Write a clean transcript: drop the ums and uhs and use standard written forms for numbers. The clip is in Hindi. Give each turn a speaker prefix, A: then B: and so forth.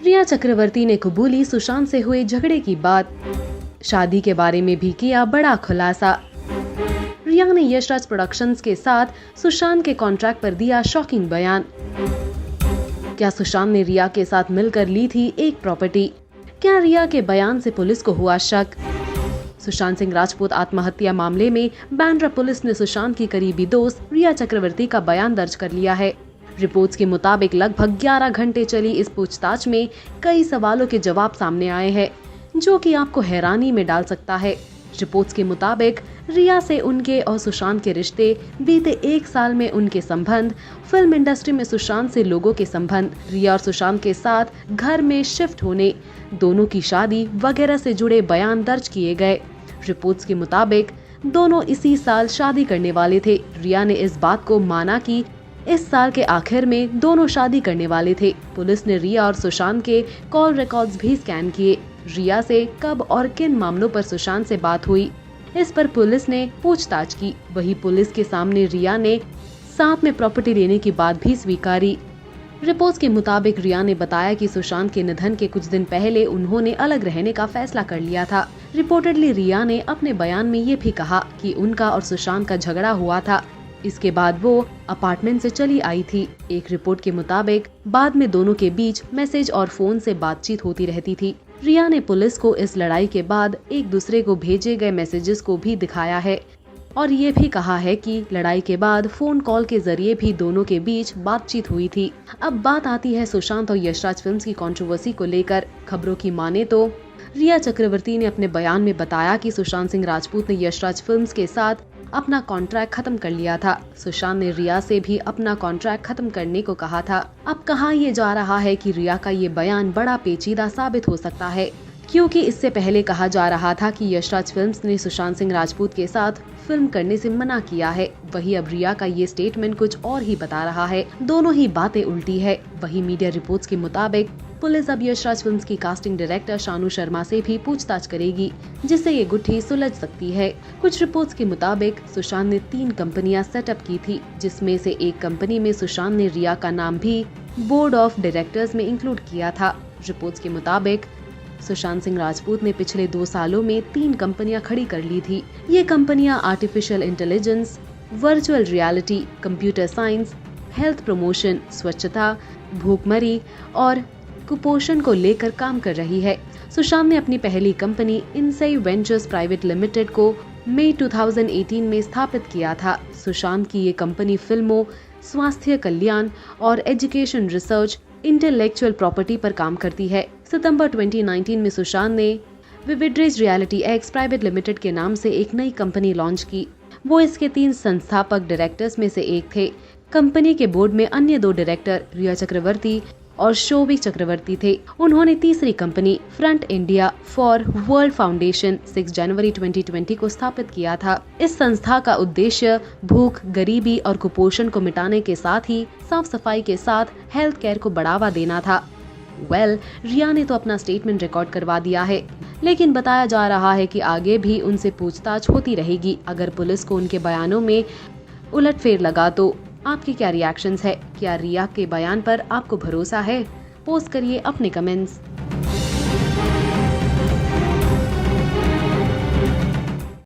A: रिया चक्रवर्ती ने कबूली सुशांत से हुए झगड़े की बात। शादी के बारे में भी किया बड़ा खुलासा। रिया ने यशराज प्रोडक्शंस के साथ सुशांत के कॉन्ट्रैक्ट पर दिया शॉकिंग बयान। क्या सुशांत ने रिया के साथ मिलकर ली थी एक प्रॉपर्टी? क्या रिया के बयान से पुलिस को हुआ शक? सुशांत सिंह राजपूत आत्महत्या मामले में बांद्रा पुलिस ने सुशांत की करीबी दोस्त रिया चक्रवर्ती का बयान दर्ज कर लिया है। रिपोर्ट्स के मुताबिक लगभग 11 घंटे चली इस पूछताछ में कई सवालों के जवाब सामने आए हैं, जो कि आपको हैरानी में डाल सकता है। रिपोर्ट्स के मुताबिक रिया से उनके और सुशांत के रिश्ते, बीते 1 साल में उनके संबंध, फिल्म इंडस्ट्री में सुशांत से लोगों के संबंध, रिया और सुशांत के साथ घर में शिफ्ट होने, दोनों की शादी वगैरह से जुड़े बयान दर्ज किए गए। रिपोर्ट्स के मुताबिक दोनों इसी साल शादी करने वाले थे। रिया ने इस बात को माना कि इस साल के आखिर में दोनों शादी करने वाले थे। पुलिस ने रिया और सुशांत के कॉल रिकॉर्ड्स भी स्कैन किए। रिया से कब और किन मामलों पर सुशांत से बात हुई, इस पर पुलिस ने पूछताछ की। वहीं पुलिस के सामने रिया ने साथ में प्रॉपर्टी लेने की बात भी स्वीकारी। रिपोर्ट्स के मुताबिक रिया ने बताया कि सुशांत के निधन के कुछ दिन पहले उन्होंने अलग रहने का फैसला कर लिया था। रिपोर्टेडली रिया ने अपने बयान में ये भी कहा कि उनका और सुशांत का झगड़ा हुआ था। इसके बाद वो अपार्टमेंट से चली आई थी। एक रिपोर्ट के मुताबिक बाद में दोनों के बीच मैसेज और फोन से बातचीत होती रहती थी। रिया ने पुलिस को इस लड़ाई के बाद एक दूसरे को भेजे गए मैसेजेस को भी दिखाया है और ये भी कहा है कि लड़ाई के बाद फोन कॉल के जरिए भी दोनों के बीच बातचीत हुई थी। अब बात आती है सुशांत और यशराज फिल्म्स की कंट्रोवर्सी को लेकर। खबरों की माने तो रिया चक्रवर्ती ने अपने बयान में बताया कि सुशांत सिंह राजपूत ने यशराज फिल्म्स के साथ अपना कॉन्ट्रैक्ट खत्म कर लिया था। सुशांत ने रिया से भी अपना कॉन्ट्रैक्ट खत्म करने को कहा था। अब कहा यह जा रहा है कि रिया का ये बयान बड़ा पेचीदा साबित हो सकता है, क्योंकि इससे पहले कहा जा रहा था कि यशराज फिल्म्स ने सुशांत सिंह राजपूत के साथ फिल्म करने से मना किया है। वहीं अब रिया का ये स्टेटमेंट कुछ और ही बता रहा है। दोनों ही बातें उल्टी है। वहीं मीडिया रिपोर्ट्स के मुताबिक पुलिस अब यशराज फिल्म्स की कास्टिंग डायरेक्टर शानू शर्मा से भी पूछताछ करेगी, जिससे ये गुत्थी सुलझ सकती है। कुछ रिपोर्ट्स के मुताबिक सुशांत ने 3 कंपनियां सेटअप की थी, जिसमें से एक कंपनी में सुशांत ने रिया का नाम भी बोर्ड ऑफ डायरेक्टर्स में इंक्लूड किया था। रिपोर्ट्स के मुताबिक सुशांत सिंह राजपूत ने पिछले 2 सालों में 3 कंपनियां खड़ी कर ली थी। ये कंपनियां artificial intelligence, virtual reality, computer science, health promotion, स्वच्छता, भूखमरी और कुपोषण को लेकर काम कर रही है। सुशांत ने अपनी पहली कंपनी इनसाई वेंचर्स प्राइवेट लिमिटेड को मई 2018 में स्थापित किया था। सुशांत की ये कंपनी फिल्मों, स्वास्थ्य कल्याण और एजुकेशन रिसर्च, इंटेलेक्चुअल प्रॉपर्टी पर काम करती है। सितंबर 2019 में सुशांत ने विविड्रेज रियलिटी एक्स प्राइवेट लिमिटेड के नाम से एक नई कंपनी लॉन्च की। वो इसके 3 संस्थापक डायरेक्टर्स में से एक थे। कंपनी के बोर्ड में अन्य 2 डायरेक्टर रिया चक्रवर्ती और शोभिक चक्रवर्ती थे। उन्होंने तीसरी company front India for world foundation 6 जनवरी 2020 को स्थापित किया था। इस संस्था का उद्देश्य भूख, गरीबी और कुपोषण को मिटाने के साथ ही साफ सफाई के साथ हेल्थ केयर को बढ़ावा देना था। रिया ने तो अपना स्टेटमेंट रिकॉर्ड करवा दिया है, लेकिन बताया जा रहा है कि आगे भी उनसे पूछताछ होती रहेगी। अगर पुलिस को उनके बयानों में उलटफेर लगा तो आपके क्या रिएक्शंस है? क्या रिया के बयान पर आपको भरोसा है? पोस्ट करिए अपने कमेंट्स।